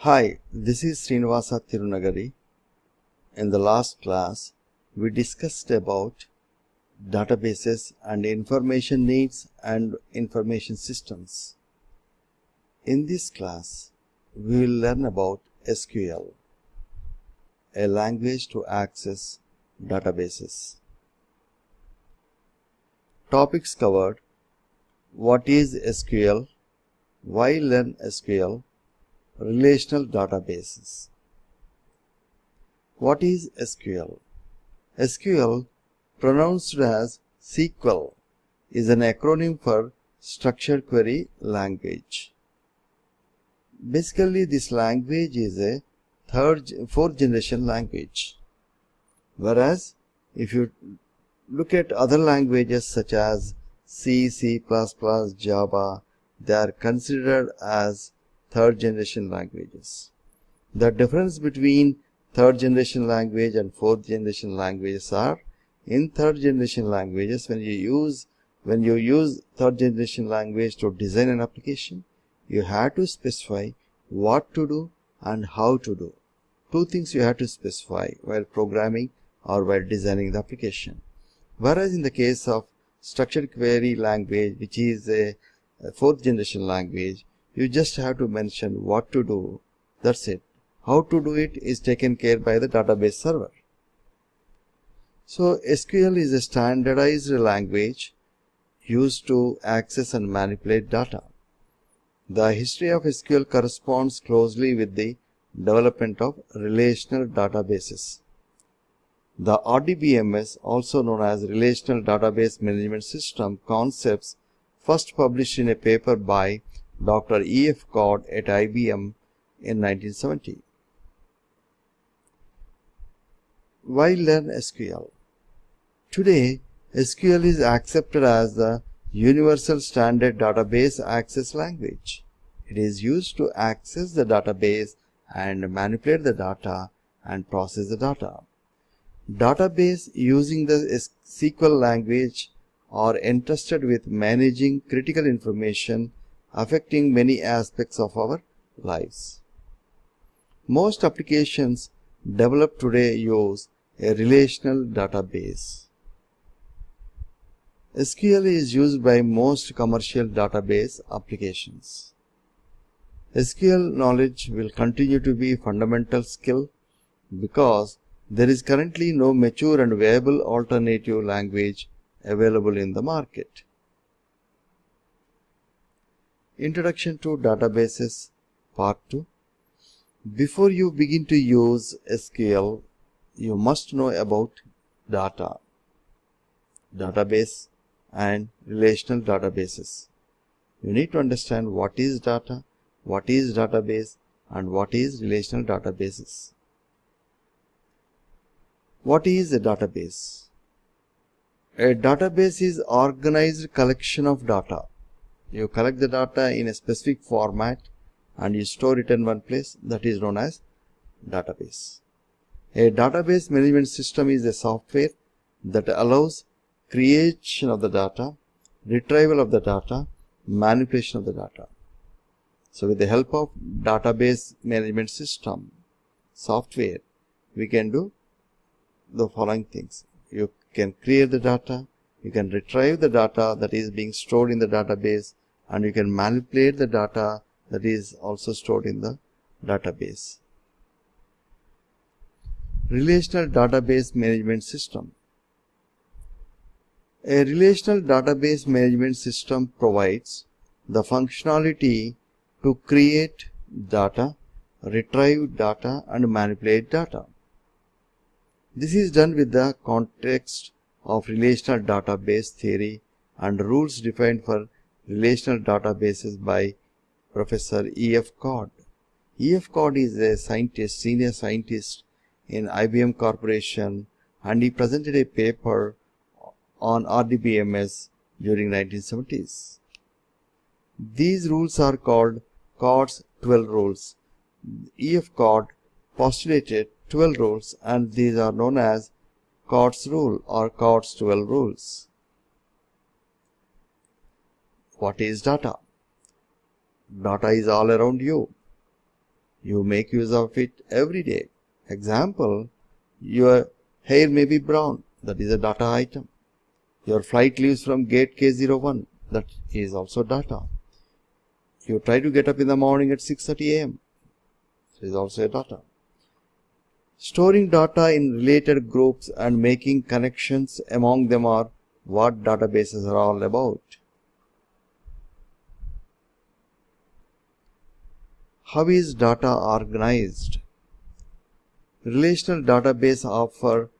Hi, this is Srinivasa Tirunagari. In the last class, we discussed about databases and information needs and information systems. In this class, we will learn about SQL, a language to access databases. Topics covered: what is SQL, why learn SQL, relational databases. What is SQL? SQL, pronounced as SQL, is an acronym for Structured Query Language. Basically, this language is a fourth generation language. Whereas, if you look at other languages such as C, C++, Java, they are considered as third generation languages. The difference between third generation language and fourth generation languages are, in third generation languages, when you use third generation language to design an application, you have to specify what to do and how to do. Two things you have to specify while programming or while designing the application. Whereas in the case of structured query language, which is a fourth generation language, you just have to mention what to do. That's it. How to do it is taken care by the database server. So SQL is a standardized language used to access and manipulate data. The history of SQL corresponds closely with the development of relational databases. The RDBMS, also known as Relational Database Management System concepts, first published in a paper by Dr. E.F. Codd at IBM in 1970. Why learn SQL? Today, SQL is accepted as the universal standard database access language. It is used to access the database and manipulate the data and process the data. Databases using the SQL language are entrusted with managing critical information affecting many aspects of our lives. Most applications developed today use a relational database. SQL is used by most commercial database applications. SQL knowledge will continue to be a fundamental skill because there is currently no mature and viable alternative language available in the market. Introduction to Databases Part 2. Before you begin to use SQL, you must know about data, database, and relational databases. You need to understand what is data, what is database, and what is relational databases. What is a database? A database is organized collection of data. You collect the data in a specific format and you store it in one place. That is known as database. A database management system is a software that allows creation of the data, retrieval of the data, manipulation of the data. So with the help of database management system software, we can do the following things. You can create the data, you can retrieve the data that is being stored in the database, and you can manipulate the data that is also stored in the database. Relational Database Management System. A relational database management system provides the functionality to create data, retrieve data, and manipulate data. This is done with the context of relational database theory and rules defined for relational databases by Professor E.F. Codd. E.F. Codd is a scientist, senior scientist in IBM Corporation, and he presented a paper on RDBMS during 1970s. These rules are called Codd's 12 rules. E.F. Codd postulated 12 rules, and these are known as Codd's rule or Codd's 12 rules. What is data? Data is all around you. You make use of it every day. Example, your hair may be brown. That is a data item. Your flight leaves from gate K01. That is also data. You try to get up in the morning at 6:30 a.m. That is also a data. Storing data in related groups and making connections among them are what databases are all about. How is data organized? Relational database offer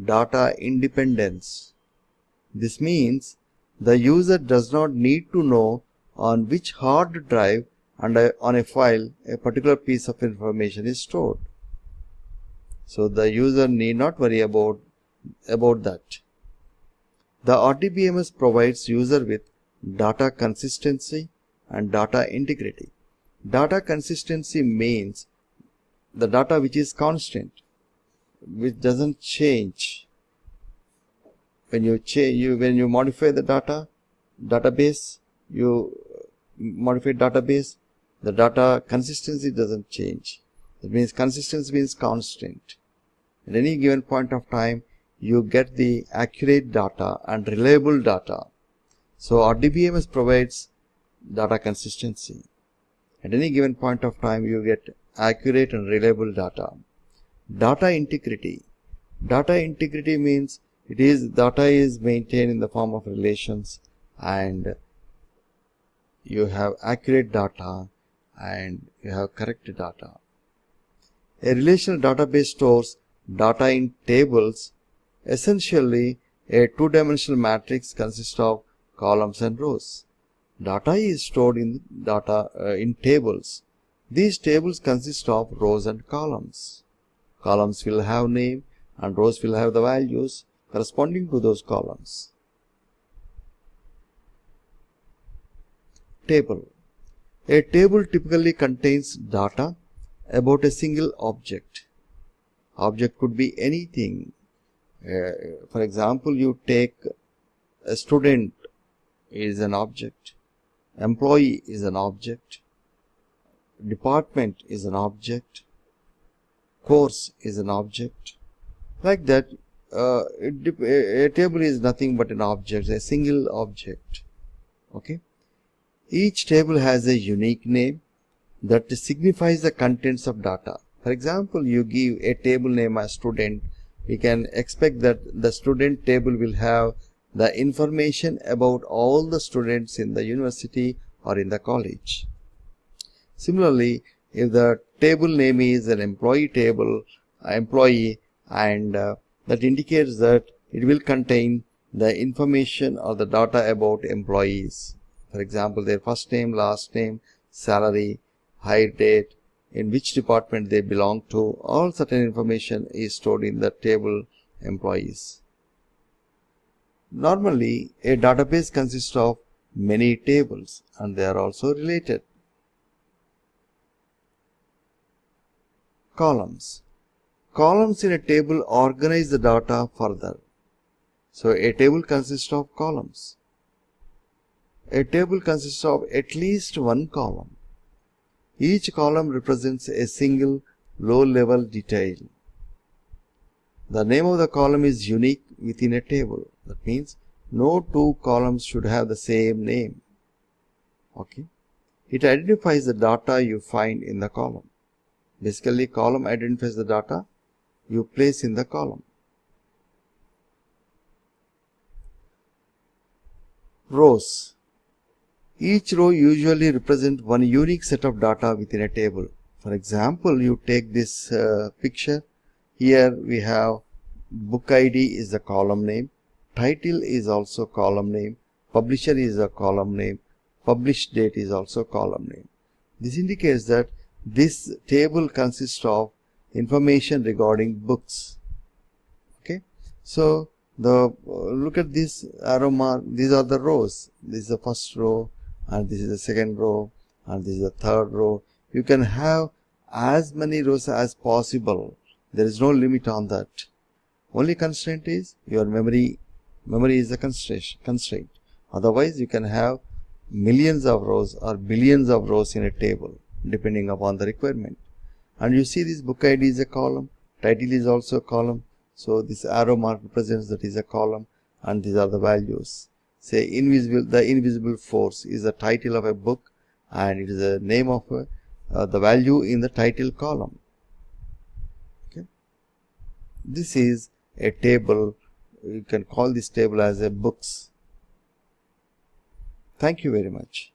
data independence. This means the user does not need to know on which hard drive and on a file a particular piece of information is stored. So the user need not worry about that. The RDBMS provides user with data consistency and data integrity. Data consistency means the data which is constant, which doesn't change. When you modify the database, the data consistency doesn't change. That means consistency means constant. At any given point of time, you get the accurate data and reliable data. So RDBMS provides data consistency. At any given point of time, you get accurate and reliable data. Data integrity. Data integrity means data is maintained in the form of relations, and you have accurate data and you have correct data. A relational database stores data in tables. Essentially, a two-dimensional matrix consists of columns and rows. Data is stored in tables. These tables consist of rows and columns. Columns will have name and rows will have the values corresponding to those columns. Table. A table typically contains data about a single object. Object could be anything. For example, you take a student is an object, employee is an object, department is an object, course is an object. Like that, a table is nothing but an object, a single object. Okay. Each table has a unique name that signifies the contents of data. For example, you give a table name as student, we can expect that the student table will have the information about all the students in the university or in the college. Similarly, if the table name is an employee table, and that indicates that it will contain the information or the data about employees. For example, their first name, last name, salary, hire date, in which department they belong to, all certain information is stored in the table employees. Normally, a database consists of many tables and they are also related. Columns. Columns in a table organize the data further. So, a table consists of columns. A table consists of at least one column. Each column represents a single low-level detail. The name of the column is unique within a table. That means no two columns should have the same name. Okay. It identifies the data you find in the column. Basically, column identifies the data you place in the column. Rows. Each row usually represents one unique set of data within a table. For example, you take this picture. Here we have book ID is the column name, title is also column name, publisher is a column name, published date is also column name. This indicates that this table consists of information regarding books. Okay, so look at this arrow mark. These are the rows. This is the first row, and this is the second row, and this is the third row. You can have as many rows as possible. There is no limit on that. Only constraint is your memory. Memory is a constraint. Otherwise, you can have millions of rows or billions of rows in a table, depending upon the requirement. And you see this book ID is a column, title is also a column. So this arrow mark represents that is a column, and these are the values. Say the invisible force is the title of a book, and it is the name of the value in the title column. Okay. This is a table. You can call this table as a books. Thank you very much.